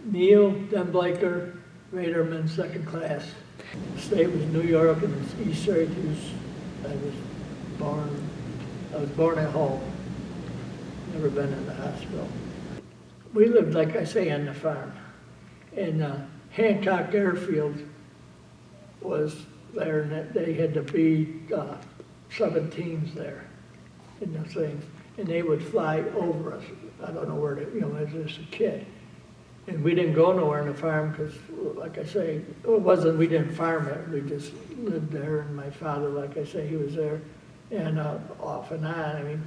Neil DenBleyker, Radarman, second class. The state was New York and it's East Syracuse. I was born at home. Never been in the hospital. We lived, like I say, on the farm. And Hancock Airfield was there, and they had the B-17s there in the things. And they would fly over us. I don't know where they, as just a kid. And we didn't go nowhere on the farm because, like I say, we didn't farm it. We just lived there, and my father, like I say, he was there, and off and on,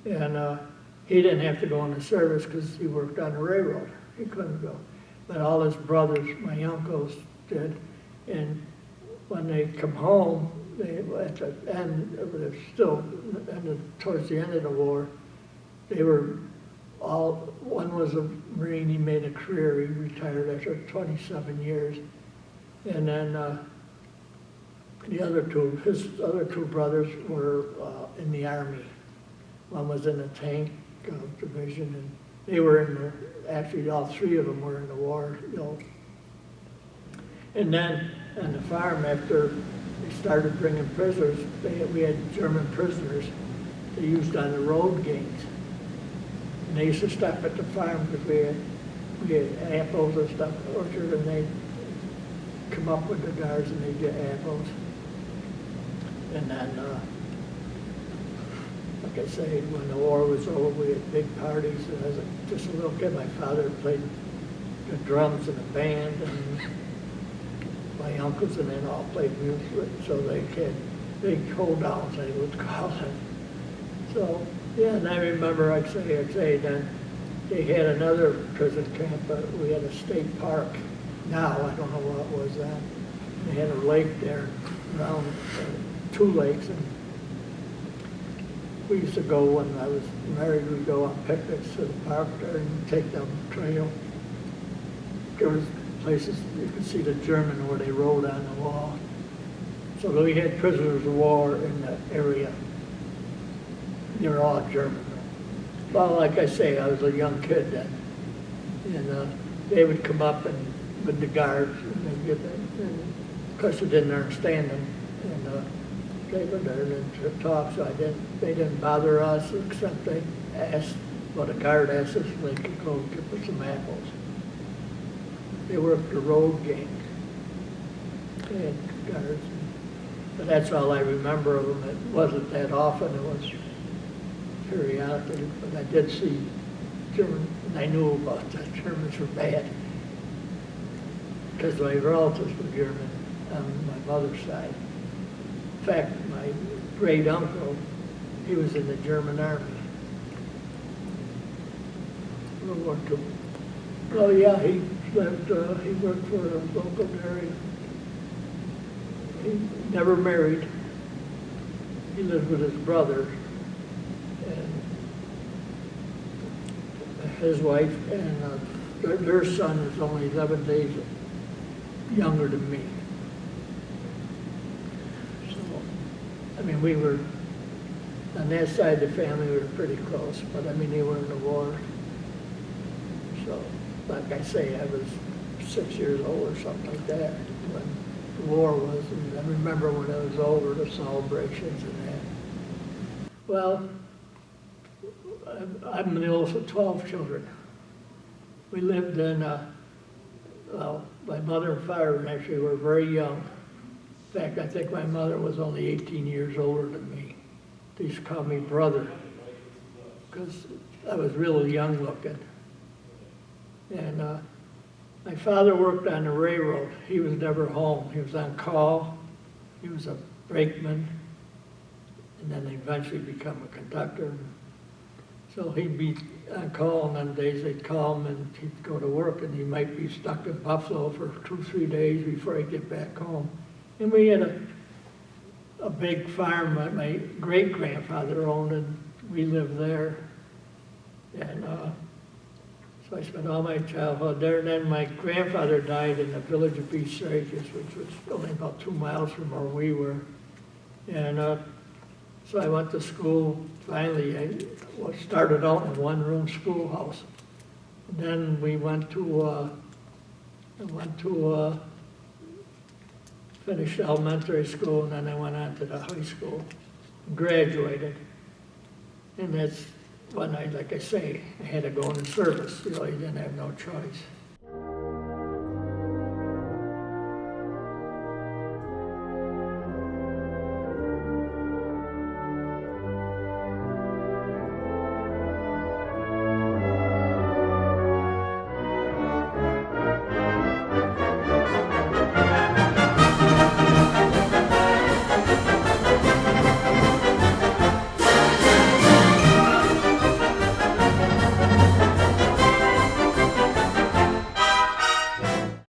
And he didn't have to go in the service because he worked on the railroad. He couldn't go. But all his brothers, my uncles, did. And when they come home, at the end, towards the end of the war, they were one was a Marine, he made a career, he retired after 27 years. And then his other two brothers were in the Army. One was in the tank division, and they were actually all three of them were in the war, And then on the farm, after they started bringing prisoners, we had German prisoners they used on the road gangs. And they used to stop at the farm because we had apples and stuff in the orchard, and they'd come up with the guards and they'd get apples. And then, like I say, when the war was over, we had big parties. And as just a little kid, my father played the drums in a band, and my uncles and then all played music. So they had big hold-downs, they would call it. So, yeah, and I remember, I'd say then they had another prison camp, but we had a state park. Now, I don't know what was that. They had a lake there, around 2 lakes, and we used to go, when I was married, we'd go on picnics to the park there and take them trail. There was places you could see the German where they wrote on the wall. So we had prisoners of war in the area. They were all German. Well, like I say, I was a young kid then. And they would come up and with the guards, and they'd get them. And of course, I didn't understand them. And they were there to talk, so they didn't bother us, except they asked, well, the guard asked us if they could go get some apples. They worked the road gang. They had guards. But that's all I remember of them. It wasn't that often. It was periodically, but I did see German, and I knew about the Germans were bad because my relatives were German on my mother's side. In fact, my great uncle, he was in the German army. World War II. Oh yeah, he lived. He worked for a local dairy. He never married. He lived with his brother and his wife, and their son is only 11 days younger than me. So, we were, on that side of the family, we were pretty close, but they were in the war. So, like I say, I was 6 years old or something like that when the war was, and I remember when it was over, the celebrations and that. Well, I'm the oldest of 12 children. We lived in, my mother and father actually were very young. In fact, I think my mother was only 18 years older than me. They used to call me brother because I was really young looking. And my father worked on the railroad. He was never home. He was on call. He was a brakeman, and then eventually become a conductor. So he'd be on call, and on days they'd call him, and he'd go to work, and he might be stuck in Buffalo for 2-3 days before he'd get back home. And we had a big farm that my great-grandfather owned, and we lived there. And so I spent all my childhood there. And then my grandfather died in the village of East Syracuse, which was only about 2 miles from where we were. And so I went to school. Finally, I started out in a one-room schoolhouse. Then we went to, finished elementary school, and then I went on to the high school, graduated. And that's when like I say, I had to go into service, really didn't have no choice.